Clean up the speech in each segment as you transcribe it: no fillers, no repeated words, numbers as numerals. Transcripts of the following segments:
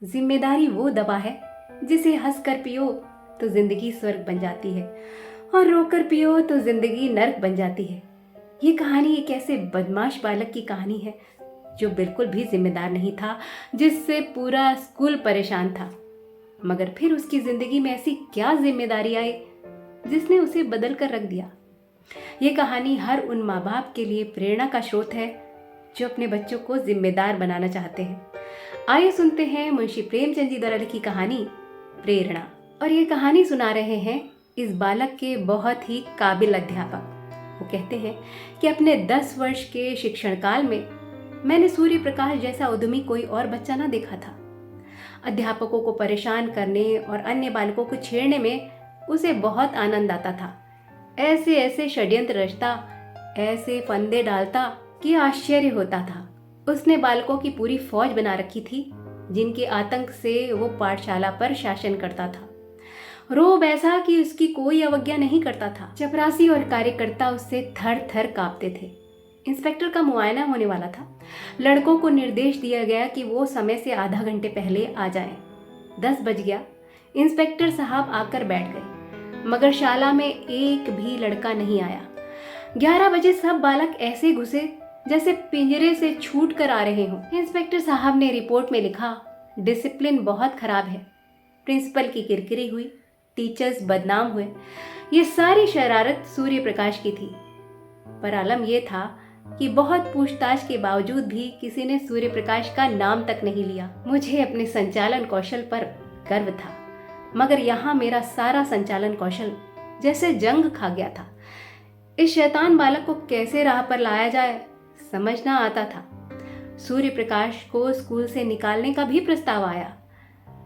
जिम्मेदारी वो दवा है जिसे हंसकर पियो तो जिंदगी स्वर्ग बन जाती है और रोकर पियो तो जिंदगी नर्क बन जाती है। ये कहानी एक ऐसे बदमाश बालक की कहानी है जो बिल्कुल भी जिम्मेदार नहीं था, जिससे पूरा स्कूल परेशान था। मगर फिर उसकी जिंदगी में ऐसी क्या जिम्मेदारी आई जिसने उसे बदल कर रख दिया। ये कहानी हर उन माँ बाप के लिए प्रेरणा का स्रोत है जो अपने बच्चों को जिम्मेदार बनाना चाहते हैं। आइए सुनते हैं मुंशी प्रेमचंद जी द्वारा लिखी कहानी प्रेरणा। और ये कहानी सुना रहे हैं इस बालक के बहुत ही काबिल अध्यापक। वो कहते हैं कि अपने 10 वर्ष के शिक्षण काल में मैंने सूर्य प्रकाश जैसा उद्यमी कोई और बच्चा ना देखा था। अध्यापकों को परेशान करने और अन्य बालकों को छेड़ने में उसे बहुत आनंद आता था। ऐसे ऐसे षड्यंत्र रचता, ऐसे फंदे डालता कि आश्चर्य होता था। उसने बालकों की पूरी फौज बना रखी थी जिनके आतंक से वो पाठशाला पर शासन करता था। रोब ऐसा कि उसकी कोई अवज्ञा नहीं करता था। चपरासी और कार्यकर्ता उससे थर थर कांपते थे। इंस्पेक्टर का मुआयना होने वाला था। लड़कों को निर्देश दिया गया कि वो समय से आधा घंटे पहले आ जाएं। 10 बज गया। इंस्पेक्टर साहब आकर बैठ गए, मगर शाला में एक भी लड़का नहीं आया। 11 बजे सब बालक ऐसे घुसे जैसे पिंजरे से छूट कर आ रहे हों। इंस्पेक्टर साहब ने रिपोर्ट में लिखा, डिसिप्लिन बहुत खराब है। प्रिंसिपल की किरकिरी हुई, टीचर्स बदनाम हुए। ये सारी शरारत सूर्य प्रकाश की थी। पर आलम यह था कि बहुत पूछताछ के बावजूद भी किसी ने सूर्य प्रकाश का नाम तक नहीं लिया। मुझे अपने संचालन कौशल पर गर्व था, मगर यहाँ मेरा सारा संचालन कौशल जैसे जंग खा गया था। इस शैतान बालक को कैसे राह पर लाया जाए समझना आता था। सूर्य प्रकाश को स्कूल से निकालने का भी प्रस्ताव आया,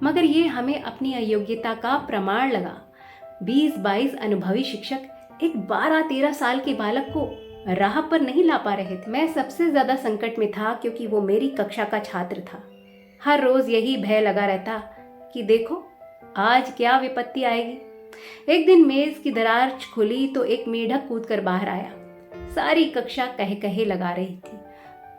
मगर ये हमें अपनी अयोग्यता का प्रमाण लगा। 20-22 अनुभवी शिक्षक एक 12-13 साल के बालक को राह पर नहीं ला पा रहे थे। मैं सबसे ज्यादा संकट में था क्योंकि वो मेरी कक्षा का छात्र था। हर रोज यही भय लगा रहता कि देखो आज क्या विपत्ति आएगी। एक दिन मेज की दरार खुली तो एक मेढक कूदकर बाहर आया। सारी कक्षा कहे कहे लगा रही थी।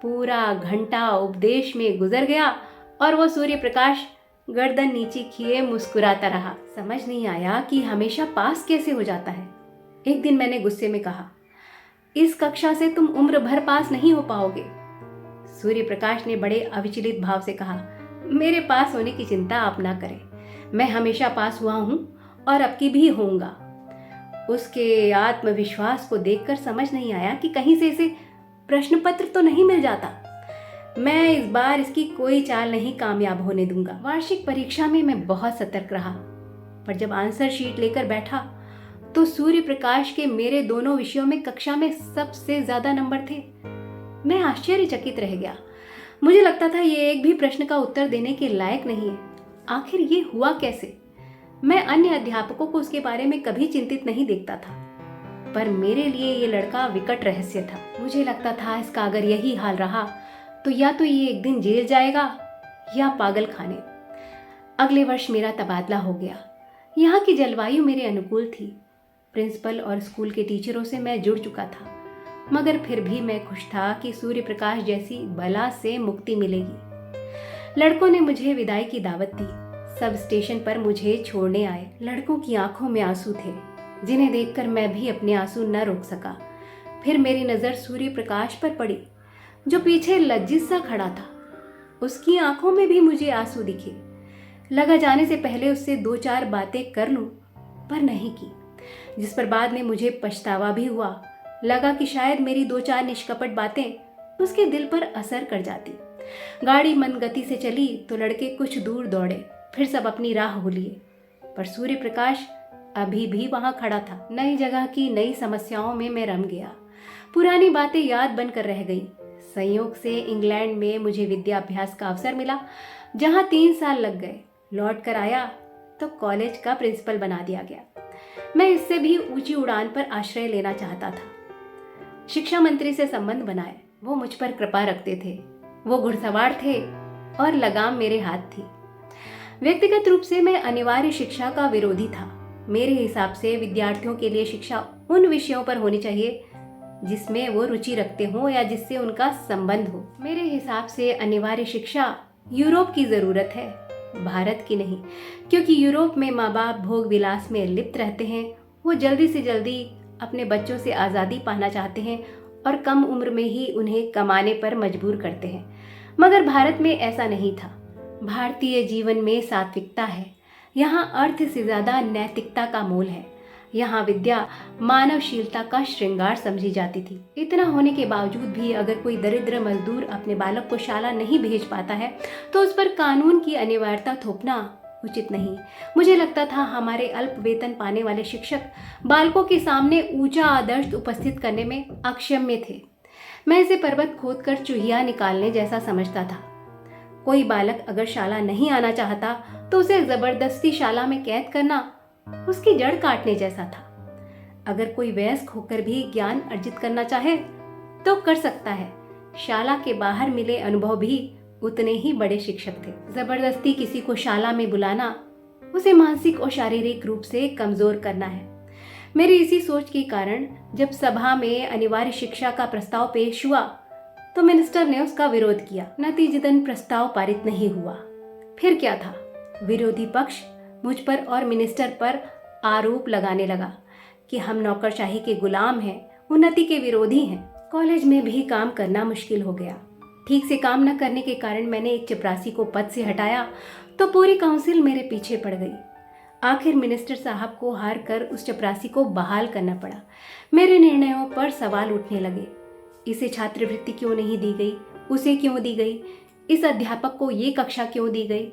पूरा घंटा उपदेश में गुजर गया और वो सूर्य प्रकाश गर्दन नीचे किए मुस्कुराता रहा। समझ नहीं आया कि हमेशा पास कैसे हो जाता है। एक दिन मैंने गुस्से में कहा, इस कक्षा से तुम उम्र भर पास नहीं हो पाओगे। सूर्य प्रकाश ने बड़े अविचलित भाव से कहा, मेरे पास होने की चिंता आप ना करें। मैं हमेशा पास हुआ हूं और अब की भी होऊंगा। उसके आत्मविश्वास को देखकर समझ नहीं आया कि कहीं से इसे प्रश्न पत्र तो नहीं मिल जाता। मैं इस बार इसकी कोई चाल नहीं कामयाब होने दूंगा। वार्षिक परीक्षा में मैं बहुत सतर्क रहा, पर जब आंसर शीट लेकर बैठा तो सूर्य प्रकाश के मेरे दोनों विषयों में कक्षा में सबसे ज्यादा नंबर थे। मैं आश्चर्यचकित रह गया। मुझे लगता था ये एक भी प्रश्न का उत्तर देने के लायक नहीं है। आखिर ये हुआ कैसे? मैं अन्य अध्यापकों को उसके बारे में कभी चिंतित नहीं देखता था, पर मेरे लिए ये लड़का विकट रहस्य था। मुझे लगता था इसका अगर यही हाल रहा तो या तो ये एक दिन जेल जाएगा या पागल खाने। अगले वर्ष मेरा तबादला हो गया। यहाँ की जलवायु मेरे अनुकूल थी। प्रिंसिपल और स्कूल के टीचरों से मैं जुड़ चुका था, मगर फिर भी मैं खुश था कि सूर्य प्रकाश जैसी बला से मुक्ति मिलेगी। लड़कों ने मुझे विदाई की दावत दी। सब स्टेशन पर मुझे छोड़ने आए। लड़कों की आंखों में आंसू थे, जिन्हें देखकर मैं भी अपने आंसू न रोक सका। फिर मेरी नजर सूर्य प्रकाश पर पड़ी, जो पीछे लज्जित सा खड़ा था। उसकी आंखों में भी मुझे आंसू दिखे। लगा जाने से पहले उससे 2-4 बातें कर लूं, पर नहीं की, जिस पर बाद में मुझे पछतावा भी हुआ। लगा कि शायद मेरी 2-4 निष्कपट बातें उसके दिल पर असर कर जाती। गाड़ी मंद गति से चली तो लड़के कुछ दूर दौड़े, फिर सब अपनी राह हो लिए, पर सूर्य प्रकाश अभी भी वहां खड़ा था। नई जगह की नई समस्याओं में मैं रम गया। पुरानी बातें याद बनकर रह गई। संयोग से इंग्लैंड में मुझे विद्याभ्यास का अवसर मिला, जहां 3 साल लग गए। लौट कर आया तो कॉलेज का प्रिंसिपल बना दिया गया। मैं इससे भी ऊंची उड़ान पर आश्रय लेना चाहता था। शिक्षा मंत्री से संबंध बनाए। वो मुझ पर कृपा रखते थे। वो घुड़सवार थे और लगाम मेरे हाथ थी। व्यक्तिगत रूप से मैं अनिवार्य शिक्षा का विरोधी था। मेरे हिसाब से विद्यार्थियों के लिए शिक्षा उन विषयों पर होनी चाहिए जिसमें वो रुचि रखते हो या जिससे उनका संबंध हो। मेरे हिसाब से अनिवार्य शिक्षा यूरोप की जरूरत है। भारत की नहीं, क्योंकि यूरोप में माँ बाप भोग विलास में लिप्त रहते हैं। वो जल्दी से जल्दी अपने बच्चों से आज़ादी पाना चाहते हैं और कम उम्र में ही उन्हें कमाने पर मजबूर करते हैं। मगर भारत में ऐसा नहीं था। भारतीय जीवन में सात्विकता है। यहाँ अर्थ से ज़्यादा नैतिकता का मोल है। यहाँ विद्या मानवशीलता का श्रृंगार समझी जाती थी। इतना होने के बावजूद भी अगर कोई दरिद्र मजदूर अपने बालक को शाला नहीं भेज पाता है तो उस पर कानून की अनिवार्यता थोपना उचित नहीं। मुझे लगता था हमारे अल्प वेतन पाने वाले शिक्षक बालकों के सामने ऊंचा आदर्श उपस्थित करने में अक्षम्य थे। मैं इसे पर्वत खोद कर चूहिया निकालने जैसा समझता था। कोई बालक अगर शाला नहीं आना चाहता तो उसे जबरदस्ती शाला में कैद करना उसकी जड़ काटने जैसा था। अगर कोई वयस्क होकर भी ज्ञान अर्जित करना चाहे तो कर सकता है। शाला के बाहर मिले अनुभव भी उतने ही बड़े शिक्षक थे। जबरदस्ती किसी को शाला में बुलाना उसे मानसिक और शारीरिक रूप से कमजोर करना है। मेरी इसी सोच के कारण जब सभा में अनिवार्य शिक्षा का प्रस्ताव पेश हुआ तो मिनिस्टर ने उसका विरोध किया। नतीजतन प्रस्ताव पारित नहीं हुआ। फिर क्या था, विरोधी पक्ष मुझ पर और मिनिस्टर पर आरोप लगाने लगा कि हम नौकरशाही के गुलाम हैं, उन्नति के विरोधी हैं। कॉलेज में भी काम करना मुश्किल हो गया। ठीक से काम न करने के कारण मैंने एक चपरासी को पद से हटाया तो पूरी काउंसिल मेरे पीछे पड़ गई। आखिर मिनिस्टर साहब को हार कर उस चपरासी को बहाल करना पड़ा। मेरे निर्णयों पर सवाल उठने लगे। इसे छात्रवृत्ति क्यों नहीं दी गई, उसे क्यों दी गई, इस अध्यापक को ये कक्षा क्यों दी गई।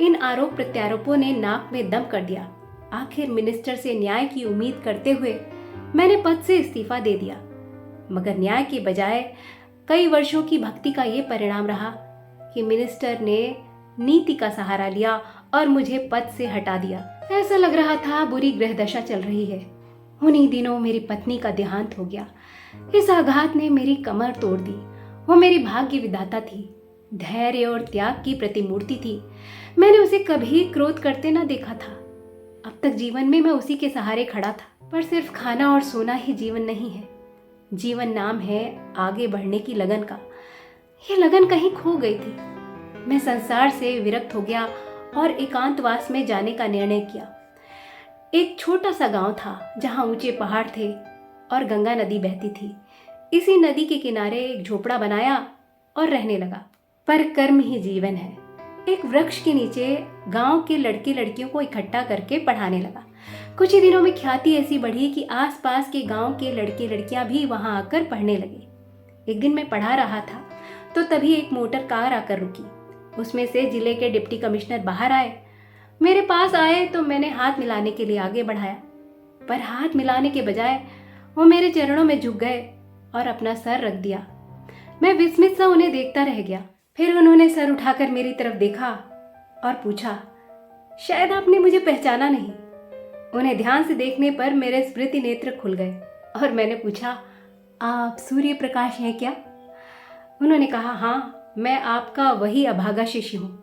इन आरोप प्रत्यारोपों ने नाक में दम कर दिया। आखिर मिनिस्टर से न्याय की उम्मीद करते हुए मैंने पद से इस्तीफा दे दिया। मगर न्याय के बजाय कई वर्षों की भक्ति का ये परिणाम रहा कि मिनिस्टर ने नीति का सहारा लिया और मुझे पद से हटा दिया। ऐसा लग रहा था बुरी ग्रह दशा चल रही है। उन्हीं दिनों मेरी पत्नी का देहांत हो गया। इस आघात ने मेरी कमर तोड़ दी। वो मेरी भाग्य विधाता थी, धैर्य और त्याग की प्रतिमूर्ति थी। मैंने उसे कभी क्रोध करते न देखा था। अब तक जीवन में मैं उसी के सहारे खड़ा था। पर सिर्फ खाना और सोना ही जीवन नहीं है। जीवन नाम है आगे बढ़ने की लगन का। ये लगन कहीं खो गई थी। मैं संसार से विरक्त हो गया और एकांतवास में जाने का निर्णय किया। एक छोटा सा गांव था जहां ऊंचे पहाड़ थे और गंगा नदी बहती थी। इसी नदी के किनारे एक झोपड़ा बनाया और रहने लगा। पर कर्म ही जीवन है। एक वृक्ष के नीचे गांव के लड़के लड़कियों को इकट्ठा करके पढ़ाने लगा। कुछ ही दिनों में ख्याति ऐसी बढ़ी कि आसपास के गांव के लड़के लड़कियां भी वहां आकर पढ़ने लगे। एक दिन मैं पढ़ा रहा था तो तभी एक मोटर कार आकर रुकी। उसमें से जिले के डिप्टी कमिश्नर बाहर आए। मेरे पास आए तो मैंने हाथ मिलाने के लिए आगे बढ़ाया, पर हाथ मिलाने के बजाय वो मेरे चरणों में झुक गए और अपना सर रख दिया। मैं विस्मित सा उन्हें देखता रह गया। फिर उन्होंने सर उठाकर मेरी तरफ देखा और पूछा, शायद आपने मुझे पहचाना नहीं। उन्हें ध्यान से देखने पर मेरे स्मृति नेत्र खुल गए और मैंने पूछा, आप सूर्य प्रकाश हैं क्या? उन्होंने कहा, हाँ, मैं आपका वही अभागा शिष्य हूँ।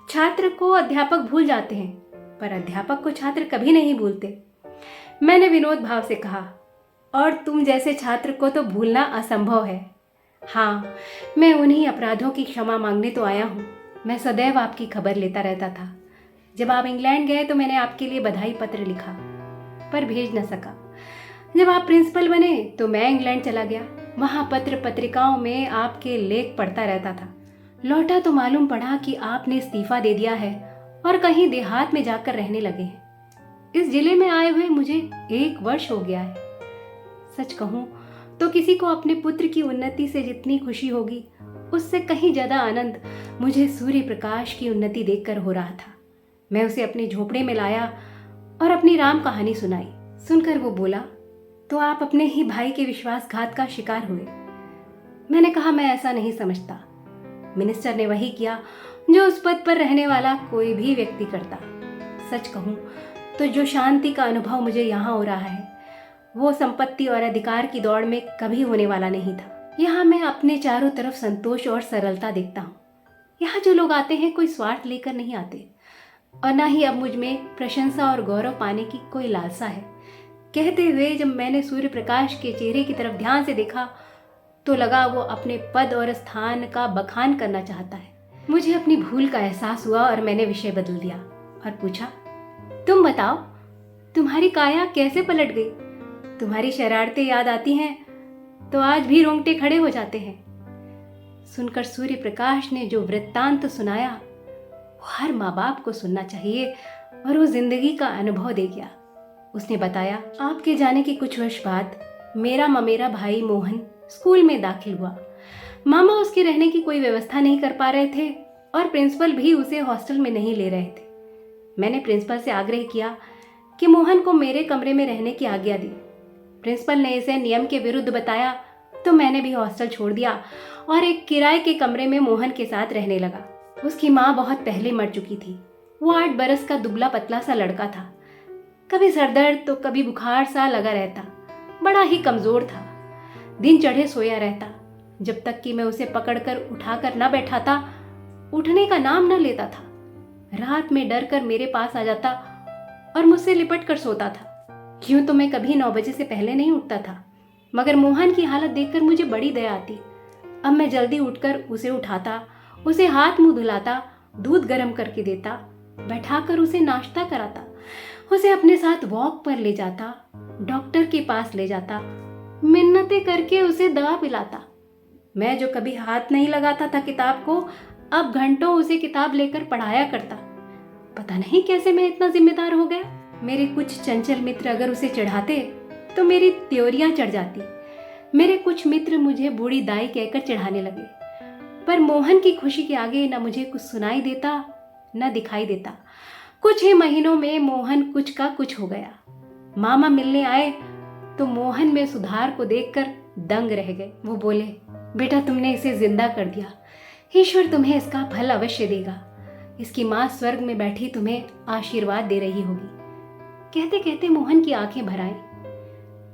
छात्र को अध्यापक भूल जाते हैं पर अध्यापक को छात्र कभी नहीं भूलते। मैंने विनोद भाव से कहा, और तुम जैसे छात्र को तो भूलना असंभव है। हाँ, मैं उन्हीं अपराधों की क्षमा मांगने तो आया हूँ। मैं सदैव आपकी खबर लेता रहता था। जब आप इंग्लैंड गए तो मैंने आपके लिए बधाई पत्र लिखा पर भेज न सका। जब आप प्रिंसिपल बने तो मैं इंग्लैंड चला गया। वहाँ पत्र पत्रिकाओं में आपके लेख पढ़ता रहता था। लौटा तो मालूम पड़ा कि आपने इस्तीफा दे दिया है और कहीं देहात में जाकर रहने लगे हैं। इस जिले में आए हुए मुझे 1 वर्ष हो गया है। सच कहूँ तो किसी को अपने पुत्र की उन्नति से जितनी खुशी होगी उससे कहीं ज्यादा आनंद मुझे सूर्य प्रकाश की उन्नति देखकर हो रहा था। मैं उसे अपने झोपड़े में लाया और अपनी राम कहानी सुनाई। सुनकर वो बोला, तो आप अपने ही भाई के विश्वासघात का शिकार हुए। मैंने कहा, मैं ऐसा नहीं समझता। मिनिस्टर ने वही किया जो उस पद पर रहने वाला कोई भी व्यक्ति करता। सच कहूँ तो जो शांति का अनुभव मुझे यहाँ हो रहा है वो संपत्ति और अधिकार की दौड़ में कभी होने वाला नहीं था। यहाँ मैं अपने चारों तरफ संतोष और सरलता देखता हूँ। यहाँ जो लोग आते हैं कोई स्वार्थ लेकर नहीं आते और ना ही अब मुझ में प्रशंसा और गौरव पाने की कोई लालसा है। कहते हुए जब मैंने सूर्य प्रकाश के चेहरे की तरफ ध्यान से देखा तो लगा वो अपने पद और स्थान का बखान करना चाहता है। मुझे अपनी भूल का एहसास हुआ और मैंने विषय बदल दिया और पूछा, तुम बताओ, तुम्हारी काया कैसे पलट गई? तुम्हारी शरारतें याद आती हैं तो आज भी रोंगटे खड़े हो जाते हैं। सुनकर सूर्य प्रकाश ने जो वृत्तांत सुनाया वो हर माँ बाप को सुनना चाहिए और वो जिंदगी का अनुभव दे गया। उसने बताया, आपके जाने के कुछ वर्ष बाद मेरा ममेरा भाई मोहन स्कूल में दाखिल हुआ। मामा उसके रहने की कोई व्यवस्था नहीं कर पा रहे थे और प्रिंसिपल भी उसे हॉस्टल में नहीं ले रहे थे। मैंने प्रिंसिपल से आग्रह किया कि मोहन को मेरे कमरे में रहने की आज्ञा दी। प्रिंसिपल ने इसे नियम के विरुद्ध बताया तो मैंने भी हॉस्टल छोड़ दिया और एक किराए के कमरे में मोहन के साथ रहने लगा। उसकी माँ बहुत पहले मर चुकी थी। वो 8 बरस का दुबला पतला सा लड़का था। कभी सरदर्द तो कभी बुखार सा लगा रहता। बड़ा ही कमजोर था। दिन चढ़े सोया रहता। जब तक कि मैं उसे पकड़कर उठाकर न बैठाता, उठने का नाम न लेता था। रात में डर कर मेरे पास आ जाता और मुझसे लिपट कर सोता था। यूं तो मैं कभी 9 बजे से पहले नहीं उठता था, मगर मोहन की हालत देखकर मुझे बड़ी दया आती। अब मैं जल्दी उठकर उसे उठाता, उसे हाथ मुंह धुलाता, दूध गर्म करके देता, बैठाकर उसे नाश्ता कराता, उसे अपने साथ वॉक पर ले जाता, डॉक्टर के पास ले जाता, मिन्नतें करके उसे दवा पिलाता। मैं जो कभी हाथ नहीं लगाता था किताब को, अब घंटों उसे किताब लेकर पढ़ाया करता। पता नहीं कैसे मैं इतना जिम्मेदार हो गया। मेरे कुछ चंचल मित्र अगर उसे चढ़ाते तो मेरी त्योरियां चढ़ जाती। मेरे कुछ मित्र मुझे बूढ़ी दाई कहकर चढ़ाने लगे, पर मोहन की खुशी के आगे न मुझे कुछ सुनाई देता न दिखाई देता। कुछ ही महीनों में मोहन कुछ का कुछ हो गया। मामा मिलने आए तो मोहन में सुधार को देखकर दंग रह गए। वो बोले, बेटा तुमने इसे जिंदा कर दिया। ईश्वर तुम्हें इसका फल अवश्य देगा। इसकी माँ स्वर्ग में बैठी तुम्हें आशीर्वाद दे रही होगी। कहते कहते मोहन की आंखें भर आईं।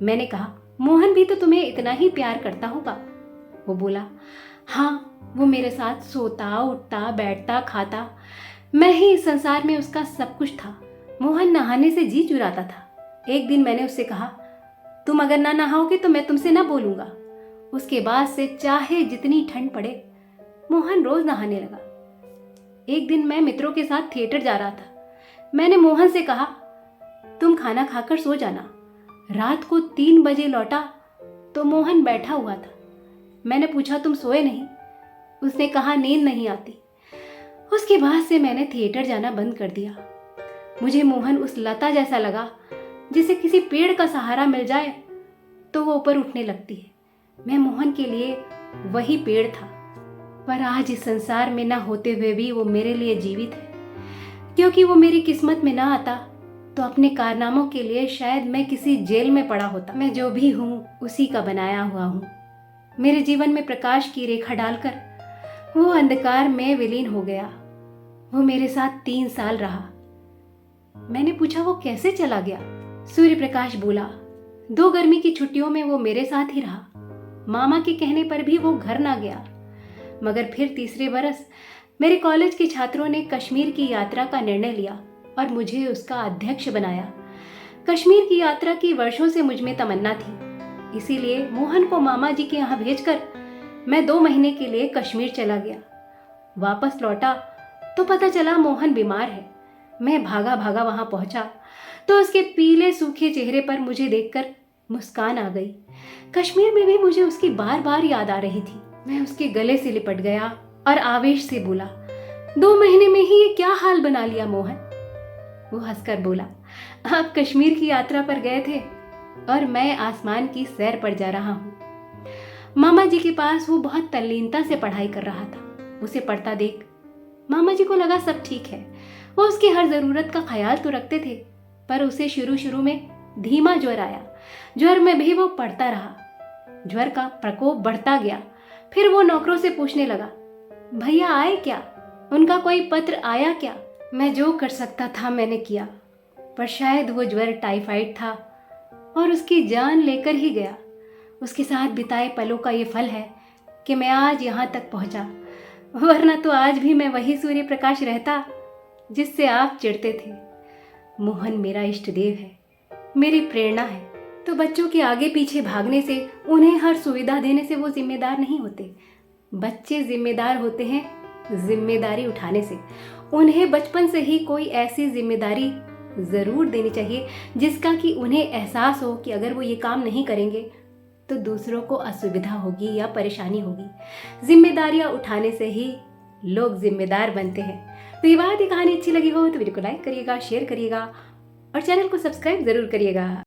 मैंने कहा, मोहन भी तो तुम्हें इतना ही प्यार करता होगा। वो बोला, हाँ, वो मेरे साथ सोता, उठता, बैठता, खाता। मैं ही इस संसार में उसका सब कुछ था। मोहन नहाने से जी चुराता था। एक दिन मैंने उससे कहा, तुम अगर ना नहाओगे तो मैं तुमसे ना बोलूंगा। उसके बाद से चाहे जितनी ठंड पड़े, मोहन रोज नहाने लगा। एक दिन मैं मित्रों के साथ थिएटर जा रहा था। मैंने मोहन से कहा, तुम खाना खाकर सो जाना। रात को 3 बजे लौटा तो मोहन बैठा हुआ था। मैंने पूछा, तुम सोए नहीं? उसने कहा, नींद नहीं आती। उसके बाद से मैंने थिएटर जाना बंद कर दिया। मुझे मोहन उस लता जैसा लगा जिसे किसी पेड़ का सहारा मिल जाए तो वो ऊपर उठने लगती है। मैं मोहन के लिए वही पेड़ था, पर आज इस संसार में ना होते हुए भी वो मेरे लिए जीवित है। क्योंकि वो मेरी किस्मत में ना आता तो अपने कारनामों के लिए शायद मैं किसी जेल में पड़ा होता। मैं जो भी हूँ उसी का बनाया हुआ हूँ। मेरे जीवन में प्रकाश की रेखा डालकर वो अंधकार में विलीन हो गया। वो मेरे साथ 3 साल रहा। मैंने पूछा, वो कैसे चला गया? सूर्य प्रकाश बोला, 2 गर्मी की छुट्टियों में वो मेरे साथ ही रहा। मामा के कहने पर भी वो घर ना गया। मगर फिर तीसरे बरस मेरे कॉलेज के छात्रों ने कश्मीर की यात्रा का निर्णय लिया और मुझे उसका अध्यक्ष बनाया। कश्मीर की यात्रा की वर्षों से मुझ में तमन्ना थी, इसीलिए मोहन को मामा जी के यहाँ भेजकर मैं 2 महीने के लिए कश्मीर चला गया। वापस लौटा तो पता चला मोहन बीमार है। मैं भागा भागा वहां पहुंचा तो उसके पीले सूखे चेहरे पर मुझे देखकर मुस्कान आ गई। कश्मीर में भी मुझे उसकी बार बार याद आ रही थी। मैं उसके गले से लिपट गया और आवेश से बोला, 2 महीने में ही ये क्या हाल बना लिया मोहन? वो हंसकर बोला, आप कश्मीर की यात्रा पर गए थे और मैं आसमान की सैर पर जा रहा हूँ। मामा जी के पास वो बहुत तल्लीनता से पढ़ाई कर रहा था। उसे पढ़ता देख मामा जी को लगा सब ठीक है। वो उसकी हर जरूरत का ख्याल तो रखते थे, पर उसे शुरू में धीमा ज्वर आया। ज्वर में भी वो पढ़ता रहा। ज्वर का प्रकोप बढ़ता गया। फिर वो नौकरों से पूछने लगा, भैया आए क्या? उनका कोई पत्र आया क्या? मैं जो कर सकता था मैंने किया, पर शायद वो ज्वर टाइफाइड था और उसकी जान लेकर ही गया। उसके साथ बिताए पलों का ये फल है कि मैं आज यहाँ तक पहुँचा, वरना तो आज भी मैं वही सूर्य प्रकाश रहता जिससे आप चिढ़ते थे। मोहन मेरा इष्ट देव है, मेरी प्रेरणा है। तो बच्चों के आगे पीछे भागने से, उन्हें हर सुविधा देने से वो जिम्मेदार नहीं होते। बच्चे जिम्मेदार होते हैं जिम्मेदारी उठाने से। उन्हें बचपन से ही कोई ऐसी जिम्मेदारी ज़रूर देनी चाहिए जिसका कि उन्हें एहसास हो कि अगर वो ये काम नहीं करेंगे तो दूसरों को असुविधा होगी या परेशानी होगी। जिम्मेदारियां उठाने से ही लोग जिम्मेदार बनते हैं। तो ये कहानी अच्छी लगी हो तो वीडियो को लाइक करिएगा, शेयर करिएगा और चैनल को सब्सक्राइब ज़रूर करिएगा।